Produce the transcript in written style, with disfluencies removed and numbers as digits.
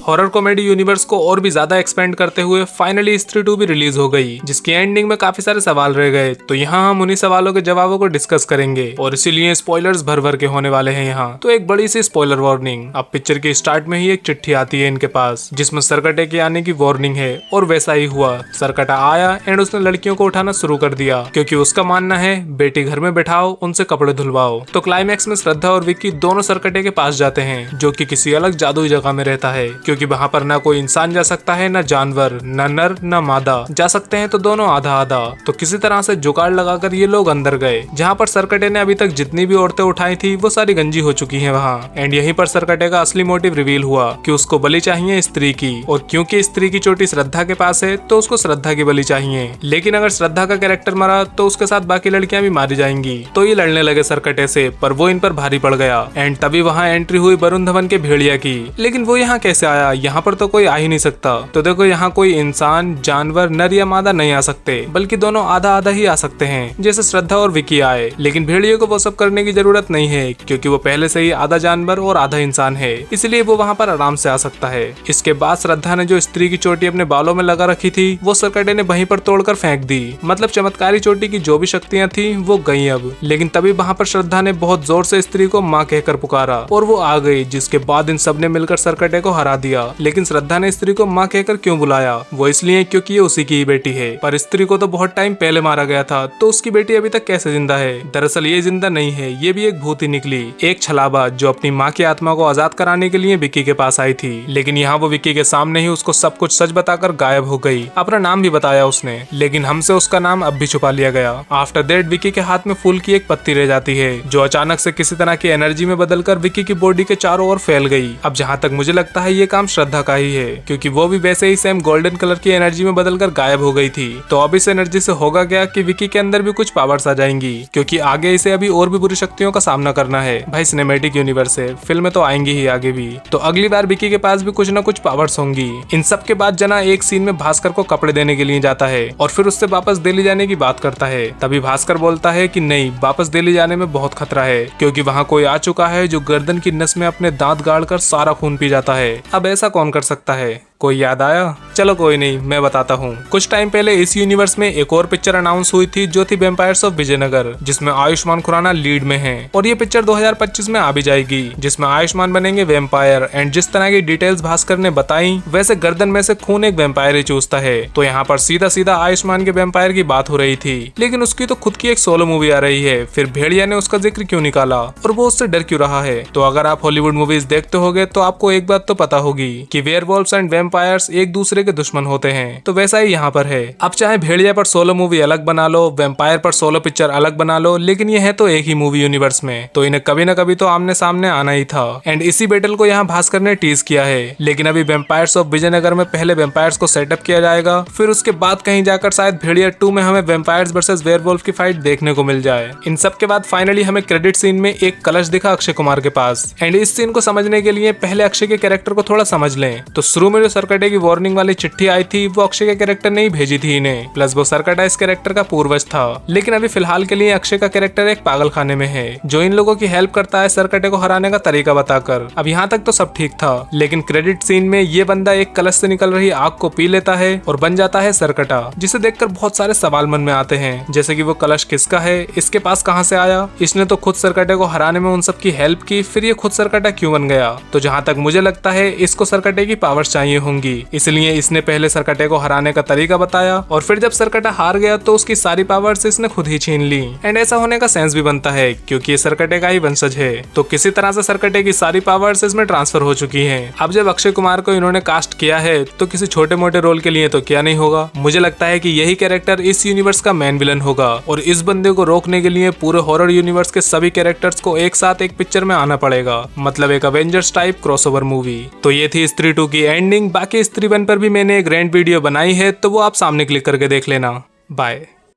Horror comedy universe को और भी ज्यादा एक्सपेंड करते हुए फाइनली स्त्री 2 भी रिलीज हो गई, जिसकी एंडिंग में काफी सारे सवाल रह गए। तो यहाँ हम उन्हीं सवालों के जवाबों को डिस्कस करेंगे और इसीलिए स्पॉयलर्स भर भर के होने वाले हैं यहाँ। तो एक बड़ी सी स्पॉइलर वार्निंग। अब पिक्चर के स्टार्ट में ही एक चिट्ठी आती है इनके पास, जिसमें सरकटे के आने की वार्निंग है और वैसा ही हुआ। सरकटा आया एंड उसने लड़कियों को उठाना शुरू कर दिया, क्योंकि उसका मानना है बेटी घर में बैठाओ, उनसे कपड़े धुलवाओ। तो क्लाइमैक्स में श्रद्धा और विक्की दोनों सरकटे के पास जाते हैं, जो कि किसी अलग जादुई जगह में रहता है, क्योंकि वहाँ पर ना कोई इंसान जा सकता है, ना जानवर, ना नर ना मादा। जा सकते हैं तो दोनों आधा आधा। तो किसी तरह से जुगाड़ लगाकर ये लोग अंदर गए, जहाँ पर सरकटे ने अभी तक जितनी भी औरतें उठाई थी वो सारी गंजी हो चुकी हैं वहाँ। एंड यहीं पर सरकटे का असली मोटिव रिवील हुआ कि उसको बलि चाहिए स्त्री की, और क्योंकि स्त्री की चोटी श्रद्धा के पास है तो उसको श्रद्धा की बलि चाहिए। लेकिन अगर श्रद्धा का कैरेक्टर मरा तो उसके साथ बाकी लड़कियां भी मारी जाएंगी। तो ये लड़ने लगे सरकटे से, पर वो इन पर भारी पड़ गया। एंड तभी वहाँ एंट्री हुई वरुण धवन के भेड़िया की। लेकिन वो यहाँ कैसे आया? यहाँ पर तो कोई आ ही नहीं सकता। तो देखो, यहाँ कोई इंसान, जानवर, नर या मादा नहीं आ सकते, बल्कि दोनों आधा आधा ही आ सकते हैं, जैसे श्रद्धा और विकी आए। लेकिन भेड़िए को वो सब करने की जरूरत नहीं है, क्योंकि वो पहले से ही आधा जानवर और आधा इंसान है, इसलिए वो वहाँ पर आराम से आ सकता है। इसके बाद श्रद्धा ने जो स्त्री की चोटी अपने बालों में लगा रखी थी वो सरकटे ने वहीं पर तोड़कर फेंक दी। मतलब चमत्कारी चोटी की जो भी शक्तियां थी वो गई अब। लेकिन तभी वहाँ पर श्रद्धा ने बहुत जोर से स्त्री को माँ कहकर पुकारा और वो आ गई, जिसके बाद इन सब ने मिलकर सरकटे को हरा दिया। लेकिन श्रद्धा ने स्त्री को माँ कहकर क्यों बुलाया? वो इसलिए क्योंकि ये उसी की ही बेटी है। पर स्त्री को तो बहुत टाइम पहले मारा गया था, तो उसकी बेटी अभी तक कैसे जिंदा है? दरअसल ये जिंदा नहीं है, ये भी एक भूत ही निकली, एक छलावा, जो अपनी माँ की आत्मा को आजाद कराने के लिए विक्की के पास आई थी। लेकिन यहाँ वो विक्की के सामने ही उसको सब कुछ सच बताकर गायब हो गई। अपना नाम भी बताया उसने, लेकिन हमसे उसका नाम अब भी छुपा लिया गया। आफ्टर दैट विक्की के हाथ में फूल की एक पत्ती रह जाती है, जो अचानक से किसी तरह की एनर्जी में बदलकर विक्की की बॉडी के चारों ओर फैल गई। अब जहाँ तक मुझे लगता है ये काम श्रद्धा का ही है, क्योंकि वो भी वैसे ही सेम गोल्डन कलर की एनर्जी में बदलकर गायब हो गई थी। तो अब इस एनर्जी से होगा क्या कि विक्की के अंदर भी कुछ पावर्स आ जाएंगी, क्योंकि आगे इसे अभी और भी बुरी शक्तियों का सामना करना है। भाई सिनेमैटिक यूनिवर्स है, फिल्में तो आएंगी ही आगे भी, तो अगली बार विक्की के पास भी कुछ ना कुछ पावर्स होंगी। इन सब के बाद जना एक सीन में भास्कर को कपड़े देने के लिए जाता है और फिर उससे वापस दिल्ली जाने की बात करता है। तभी भास्कर बोलता है कि नहीं, वापस दिल्ली जाने में बहुत खतरा है, क्योंकि वहाँ कोई आ चुका है जो गर्दन की नस में अपने दांत गाड़कर सारा खून पी जाता है। अब ऐसा कौन कर सकता है? कोई याद आया? चलो कोई नहीं, मैं बताता हूँ। कुछ टाइम पहले इस यूनिवर्स में एक और पिक्चर अनाउंस हुई थी, जो थी वैम्पायर्स ऑफ विजयनगर, जिसमें आयुष्मान खुराना लीड में है। और ये पिक्चर 2025 में आ भी जाएगी, जिसमें आयुष्मान बनेंगे वैम्पायर। एंड जिस तरह की डिटेल्स भास्कर ने बताई, वैसे गर्दन में से खून एक वैम्पायर ही चूसता है। तो यहाँ पर सीधा सीधा आयुष्मान के वैम्पायर की बात हो रही थी, लेकिन उसकी तो खुद की एक सोलो मूवी आ रही है। फिर भेड़िया ने उसका जिक्र क्यों निकाला और वो उससे डर क्यों रहा है? तो अगर आप हॉलीवुड मूवीज देखते होगे तो आपको एक बात तो पता होगी कि वेयरवॉल्व्स एंड वैम्पायर्स एक दूसरे के दुश्मन होते हैं। तो वैसा ही यहाँ पर है। अब चाहे भेड़िया पर सोलो मूवी अलग बना लो, वैम्पायर पर सोलो पिक्चर अलग बना लो, लेकिन ये है तो एक ही मूवी यूनिवर्स में, तो इन्हें कभी न कभी तो आमने सामने आना ही था। एंड इसी बैटल को यहाँ भास्कर ने टीज किया है। लेकिन अभी वैम्पायर्स ऑफ विजयनगर में पहले वैम्पायर्स को सेटअप किया जाएगा, फिर उसके बाद कहीं जाकर शायद भेड़िया 2 में हमें वैम्पायर्स वर्सेस वेयरवॉल्फ की फाइट देखने को मिल जाए। इन सब के बाद फाइनली हमें क्रेडिट सीन में एक कलश दिखा अक्षय कुमार के पास। एंड इस सीन को समझने के लिए पहले अक्षय के कैरेक्टर को थोड़ा समझ लें। तो शुरू में जो सरकटे की वार्निंग वाली चिट्ठी आई थी वो अक्षय के कैरेक्टर ने ही भेजी थी इन्हें, प्लस वो सरकटा इस कैरेक्टर का पूर्वज था। लेकिन अभी फिलहाल के लिए अक्षय का कैरेक्टर एक पागल खाने में है, जो इन लोगों की हेल्प करता है सरकटे को हराने का तरीका बताकर। अब यहाँ तक तो सब ठीक था, लेकिन क्रेडिट सीन में ये बंदा एक कलश से निकल रही आग को पी लेता है और बन जाता है सरकटा, जिसे देखकर बहुत सारे सवाल मन में आते हैं, जैसे कि वो कलश किसका है, इसके पास कहाँ से आया, इसने तो खुद सरकटे को हराने में उन सब की हेल्प की, फिर ये खुद सरकटा क्यों बन गया? तो जहाँ तक मुझे लगता है इसको सरकटे की पावर्स चाहिए होंगी, इसलिए इसने पहले सरकटे को हराने का तरीका बताया और फिर जब सरकटा हार गया तो उसकी सारी पावर्स इसने खुद ही छीन ली। एंड ऐसा होने का सेंस भी बनता है, क्योंकि ये सरकटे का ही वंशज है, तो किसी तरह से सरकटे की सारी पावर्स इसमें ट्रांसफर हो चुकी हैं। अब जब अक्षय कुमार को इन्होंने कास्ट किया है तो किसी छोटे मोटे रोल के लिए तो क्या नहीं होगा। मुझे लगता है कि यही कैरेक्टर इस यूनिवर्स का मेन विलन होगा और इस बंदे को रोकने के लिए पूरे हॉरर यूनिवर्स के सभी कैरेक्टर्स को एक साथ एक पिक्चर में आना पड़ेगा, मतलब एक अवेंजर्स टाइप क्रॉसओवर मूवी। तो ये थी स्त्री 2 की एंडिंग। बाकी स्त्री 1 पर भी मैंने एक ग्रैंड वीडियो बनाई है, तो वो आप सामने क्लिक करके देख लेना। बाय।